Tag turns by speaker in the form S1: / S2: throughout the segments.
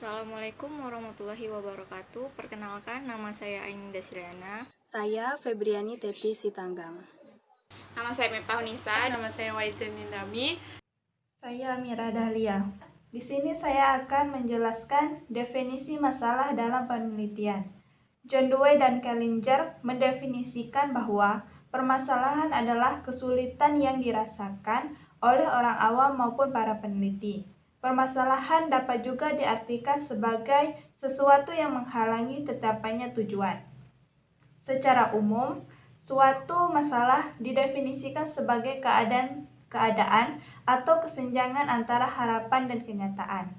S1: Assalamualaikum warahmatullahi wabarakatuh. Perkenalkan, nama saya Ainda Siliana.
S2: Saya Febriani Teti Sitanggang.
S3: Nama saya Miftah Nisa.
S4: Nama saya Waiden Nindami.
S5: Saya Mira Dahlia. Di sini saya akan menjelaskan definisi masalah dalam penelitian. John Dewey dan Challenger mendefinisikan bahwa permasalahan adalah kesulitan yang dirasakan oleh orang awam maupun para peneliti. Permasalahan dapat juga diartikan sebagai sesuatu yang menghalangi tercapainya tujuan. Secara umum, suatu masalah didefinisikan sebagai keadaan atau kesenjangan antara harapan dan kenyataan.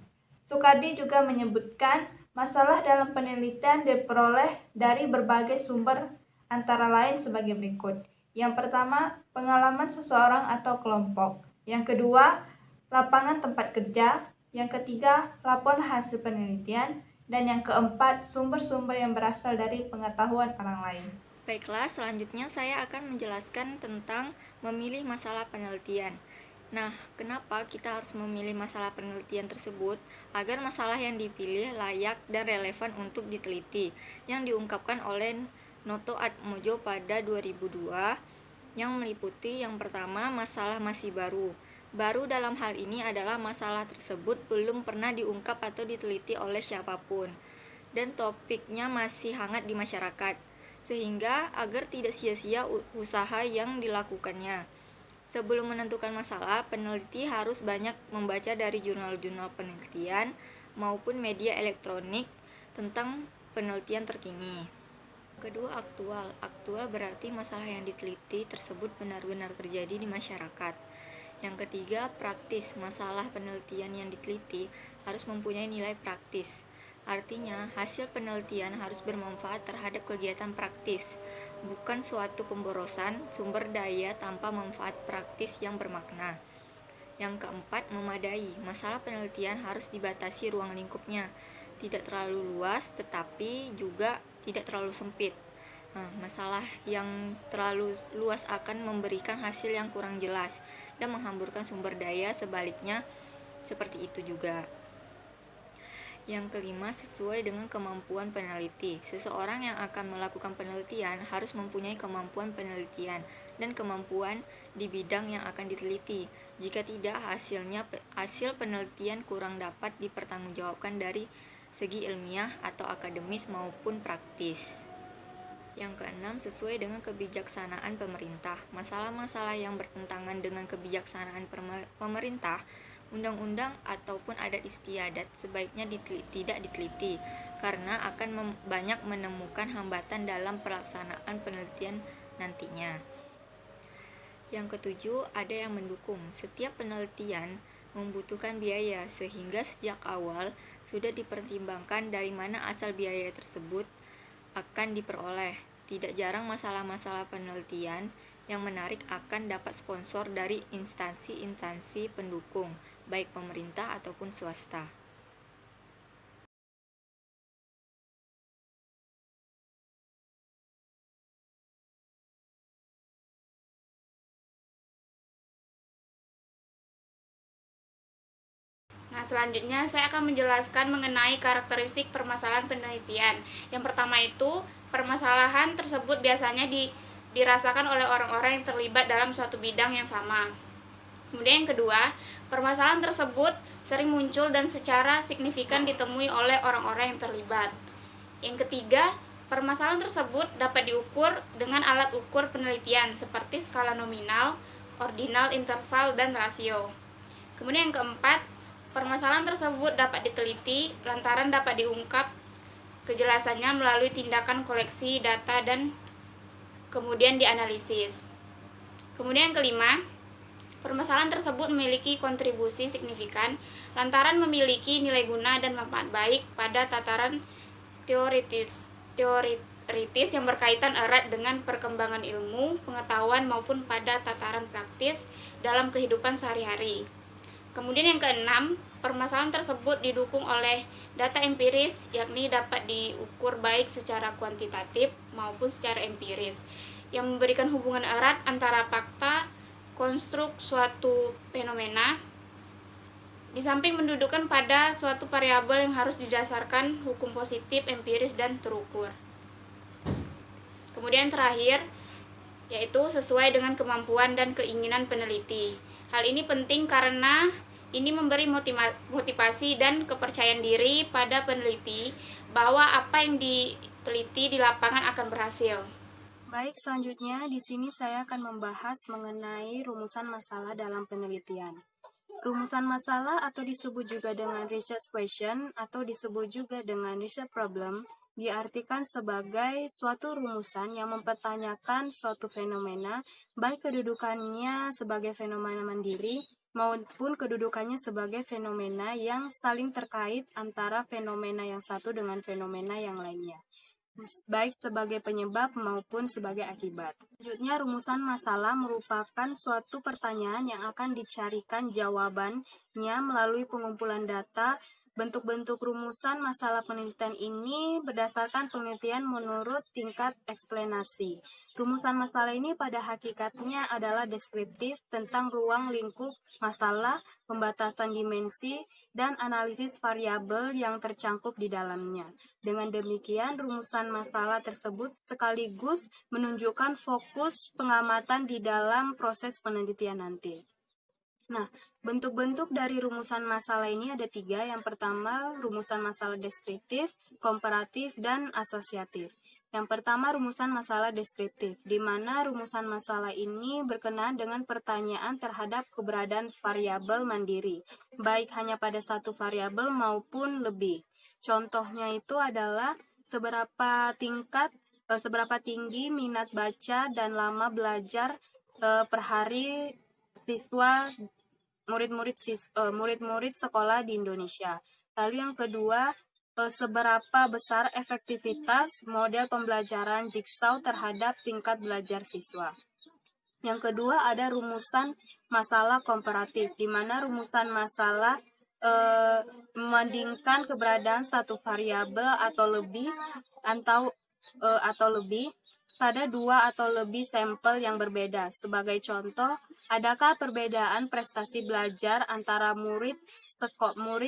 S5: Sukardi juga menyebutkan masalah dalam penelitian diperoleh dari berbagai sumber antara lain sebagai berikut. Yang pertama, pengalaman seseorang atau kelompok. Yang kedua, lapangan tempat kerja. Yang ketiga, laporan hasil penelitian. Dan yang keempat, sumber-sumber yang berasal dari pengetahuan orang lain.
S1: Baiklah, selanjutnya saya akan menjelaskan tentang memilih masalah penelitian. Nah, kenapa kita harus memilih masalah penelitian tersebut? Agar masalah yang dipilih layak dan relevan untuk diteliti, yang diungkapkan oleh Noto Atmojo pada 2002, yang meliputi yang pertama, masalah masih baru. Baru dalam hal ini adalah masalah tersebut belum pernah diungkap atau diteliti oleh siapapun, dan topiknya masih hangat di masyarakat, sehingga agar tidak sia-sia usaha yang dilakukannya. Sebelum menentukan masalah, peneliti harus banyak membaca dari jurnal-jurnal penelitian maupun media elektronik tentang penelitian terkini. Kedua, aktual. Aktual berarti masalah yang diteliti tersebut benar-benar terjadi di masyarakat. Yang ketiga, praktis. Masalah penelitian yang diteliti harus mempunyai nilai praktis. Artinya, hasil penelitian harus bermanfaat terhadap kegiatan praktis, bukan suatu pemborosan sumber daya tanpa manfaat praktis yang bermakna. Yang keempat, memadai. Masalah penelitian harus dibatasi ruang lingkupnya, tidak terlalu luas tetapi juga tidak terlalu sempit. Masalah yang terlalu luas akan memberikan hasil yang kurang jelas dan menghamburkan sumber daya, sebaliknya seperti itu juga. Yang kelima, sesuai dengan kemampuan peneliti. Seseorang yang akan melakukan penelitian harus mempunyai kemampuan penelitian dan kemampuan di bidang yang akan diteliti. Jika tidak, hasil penelitian kurang dapat dipertanggungjawabkan dari segi ilmiah atau akademis maupun praktis. Yang keenam, sesuai dengan kebijaksanaan pemerintah. Masalah-masalah yang bertentangan dengan kebijaksanaan pemerintah, undang-undang ataupun adat istiadat sebaiknya tidak diteliti, karena akan banyak menemukan hambatan dalam pelaksanaan penelitian nantinya. Yang ketujuh, ada yang mendukung. Setiap penelitian membutuhkan biaya, sehingga sejak awal sudah dipertimbangkan dari mana asal biaya tersebut akan diperoleh. Tidak jarang masalah-masalah penelitian yang menarik akan dapat sponsor dari instansi-instansi pendukung, baik pemerintah ataupun swasta.
S3: Nah, selanjutnya saya akan menjelaskan mengenai karakteristik permasalahan penelitian. Yang pertama itu, permasalahan tersebut biasanya dirasakan oleh orang-orang yang terlibat dalam suatu bidang yang sama. Kemudian yang kedua, permasalahan tersebut sering muncul dan secara signifikan ditemui oleh orang-orang yang terlibat. Yang ketiga, permasalahan tersebut dapat diukur dengan alat ukur penelitian seperti skala nominal, ordinal, interval, dan rasio. Kemudian yang keempat, permasalahan tersebut dapat diteliti lantaran dapat diungkap kejelasannya melalui tindakan koleksi data dan kemudian dianalisis. Kemudian yang kelima, permasalahan tersebut memiliki kontribusi signifikan lantaran memiliki nilai guna dan manfaat baik pada tataran teoritis yang berkaitan erat dengan perkembangan ilmu, pengetahuan maupun pada tataran praktis dalam kehidupan sehari-hari. Kemudian yang keenam, permasalahan tersebut didukung oleh data empiris, yakni dapat diukur baik secara kuantitatif maupun secara empiris, yang memberikan hubungan erat antara fakta, konstruk suatu fenomena, Di samping mendudukkan pada suatu variabel yang harus didasarkan hukum positif, empiris, dan terukur. Kemudian terakhir, yaitu sesuai dengan kemampuan dan keinginan peneliti. Hal ini penting karena ini memberi motivasi dan kepercayaan diri pada peneliti bahwa apa yang diteliti di lapangan akan berhasil.
S2: Baik, selanjutnya di sini saya akan membahas mengenai rumusan masalah dalam penelitian. Rumusan masalah atau disebut juga dengan research question atau disebut juga dengan research problem diartikan sebagai suatu rumusan yang mempertanyakan suatu fenomena, baik kedudukannya sebagai fenomena mandiri maupun kedudukannya sebagai fenomena yang saling terkait antara fenomena yang satu dengan fenomena yang lainnya, baik sebagai penyebab maupun sebagai akibat. Selanjutnya, rumusan masalah merupakan suatu pertanyaan yang akan dicarikan jawabannya melalui pengumpulan data. Bentuk-bentuk rumusan masalah penelitian ini berdasarkan penelitian menurut tingkat eksplanasi. Rumusan masalah ini pada hakikatnya adalah deskriptif tentang ruang lingkup masalah, pembatasan dimensi, dan analisis variabel yang tercangkup di dalamnya. Dengan demikian, rumusan masalah tersebut sekaligus menunjukkan fokus pengamatan di dalam proses penelitian nanti. Nah, bentuk-bentuk dari rumusan masalah ini ada 3. Yang pertama, rumusan masalah deskriptif, komparatif, dan asosiatif. Yang pertama, rumusan masalah deskriptif, di mana rumusan masalah ini berkenaan dengan pertanyaan terhadap keberadaan variabel mandiri, baik hanya pada satu variabel maupun lebih. Contohnya itu adalah seberapa tinggi minat baca dan lama belajar per hari siswa murid-murid sekolah di Indonesia. Lalu yang kedua, seberapa besar efektivitas model pembelajaran Jigsaw terhadap tingkat belajar siswa. Yang kedua ada rumusan masalah komparatif, di mana rumusan masalah membandingkan keberadaan satu variabel atau lebih pada 2 atau lebih sampel yang berbeda. Sebagai contoh, adakah perbedaan prestasi belajar antara murid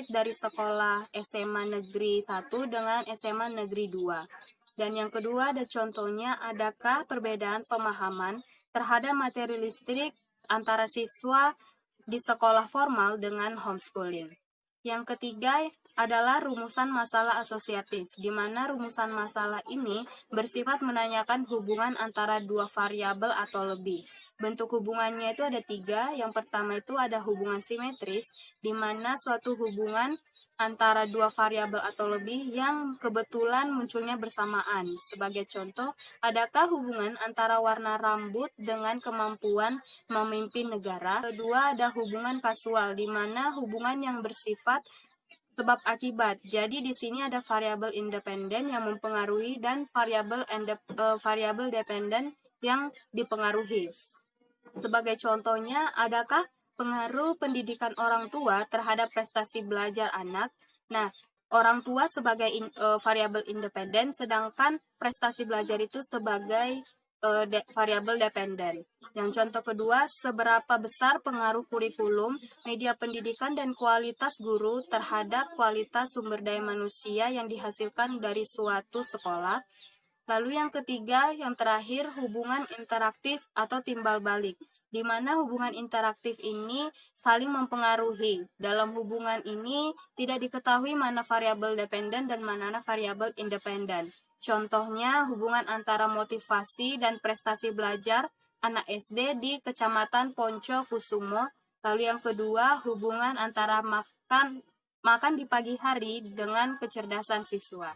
S2: dari sekolah SMA Negeri 1 dengan SMA Negeri 2? Dan yang kedua ada contohnya, adakah perbedaan pemahaman terhadap materi listrik antara siswa di sekolah formal dengan homeschooling? Yang ketiga adalah rumusan masalah asosiatif, di mana rumusan masalah ini bersifat menanyakan hubungan antara 2 variabel atau lebih. Bentuk hubungannya itu ada 3. Yang pertama itu ada hubungan simetris, di mana suatu hubungan antara 2 variabel atau lebih yang kebetulan munculnya bersamaan. Sebagai contoh, adakah hubungan antara warna rambut dengan kemampuan memimpin negara? Kedua, ada hubungan kasual, di mana hubungan yang bersifat sebab akibat. Jadi di sini ada variabel independen yang mempengaruhi dan variabel dependen yang dipengaruhi. Sebagai contohnya, adakah pengaruh pendidikan orang tua terhadap prestasi belajar anak? Nah, orang tua sebagai variabel independen, sedangkan prestasi belajar itu sebagai variabel dependen. Yang contoh kedua, seberapa besar pengaruh kurikulum, media pendidikan, dan kualitas guru terhadap kualitas sumber daya manusia yang dihasilkan dari suatu sekolah. Lalu yang ketiga, yang terakhir, hubungan interaktif atau timbal balik, di mana hubungan interaktif ini saling mempengaruhi. Dalam hubungan ini tidak diketahui mana variabel dependen dan mana variabel independen. Contohnya, hubungan antara motivasi dan prestasi belajar anak SD di Kecamatan Ponco Kusumo. Lalu yang kedua, hubungan antara makan di pagi hari dengan kecerdasan siswa.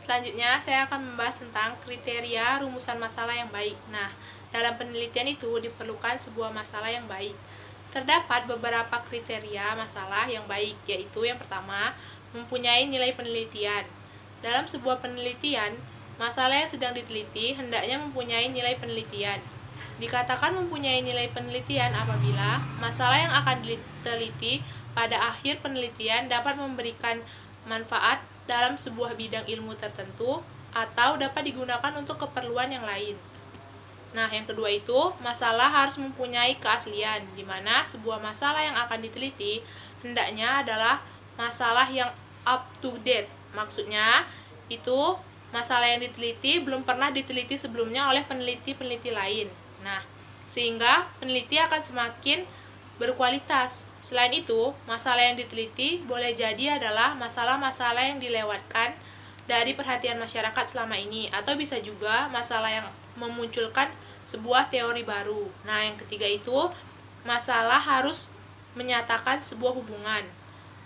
S4: Selanjutnya, saya akan membahas tentang kriteria rumusan masalah yang baik. Nah, dalam penelitian itu diperlukan sebuah masalah yang baik. Terdapat beberapa kriteria masalah yang baik, yaitu yang pertama, mempunyai nilai penelitian. Dalam sebuah penelitian, masalah yang sedang diteliti hendaknya mempunyai nilai penelitian. Dikatakan mempunyai nilai penelitian apabila masalah yang akan diteliti pada akhir penelitian dapat memberikan manfaat dalam sebuah bidang ilmu tertentu atau dapat digunakan untuk keperluan yang lain. Nah, yang kedua itu, masalah harus mempunyai keaslian, di mana sebuah masalah yang akan diteliti hendaknya adalah masalah yang up to date. Maksudnya itu masalah yang diteliti belum pernah diteliti sebelumnya oleh peneliti-peneliti lain. Nah, sehingga peneliti akan semakin berkualitas. Selain itu, masalah yang diteliti boleh jadi adalah masalah-masalah yang dilewatkan dari perhatian masyarakat selama ini, atau bisa juga masalah yang memunculkan sebuah teori baru. Nah, yang ketiga itu, masalah harus menyatakan sebuah hubungan.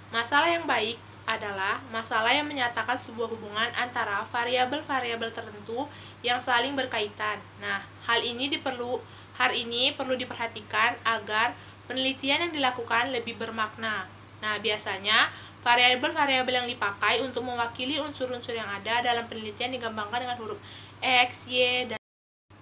S4: Masalah yang baik adalah masalah yang menyatakan sebuah hubungan antara variabel-variabel tertentu yang saling berkaitan. Nah, hal ini perlu diperhatikan agar penelitian yang dilakukan lebih bermakna. Nah, biasanya variabel-variabel yang dipakai untuk mewakili unsur-unsur yang ada dalam penelitian digambarkan dengan huruf X, Y, dan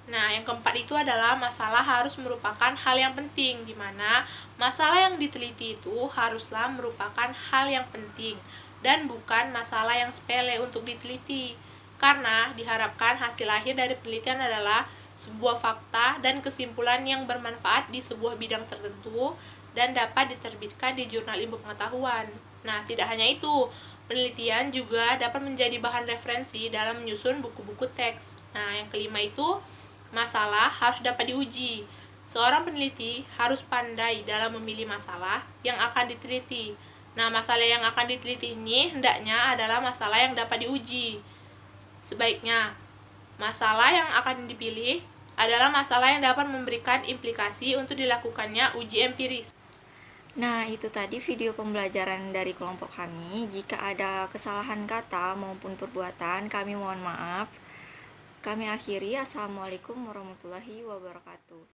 S4: nah, yang keempat itu adalah masalah harus merupakan hal yang penting, di mana masalah yang diteliti itu haruslah merupakan hal yang penting dan bukan masalah yang sepele untuk diteliti. Karena diharapkan hasil akhir dari penelitian adalah sebuah fakta dan kesimpulan yang bermanfaat di sebuah bidang tertentu dan dapat diterbitkan di jurnal ilmu pengetahuan. Nah, tidak hanya itu, penelitian juga dapat menjadi bahan referensi dalam menyusun buku-buku teks. Nah, yang kelima itu, masalah harus dapat diuji. Seorang peneliti harus pandai dalam memilih masalah yang akan diteliti. Nah, masalah yang akan diteliti ini hendaknya adalah masalah yang dapat diuji. Sebaiknya, masalah yang akan dipilih adalah masalah yang dapat memberikan implikasi untuk dilakukannya uji empiris.
S1: Nah, itu tadi video pembelajaran dari kelompok kami. Jika ada kesalahan kata maupun perbuatan, kami mohon maaf. Kami akhiri. Assalamualaikum warahmatullahi wabarakatuh.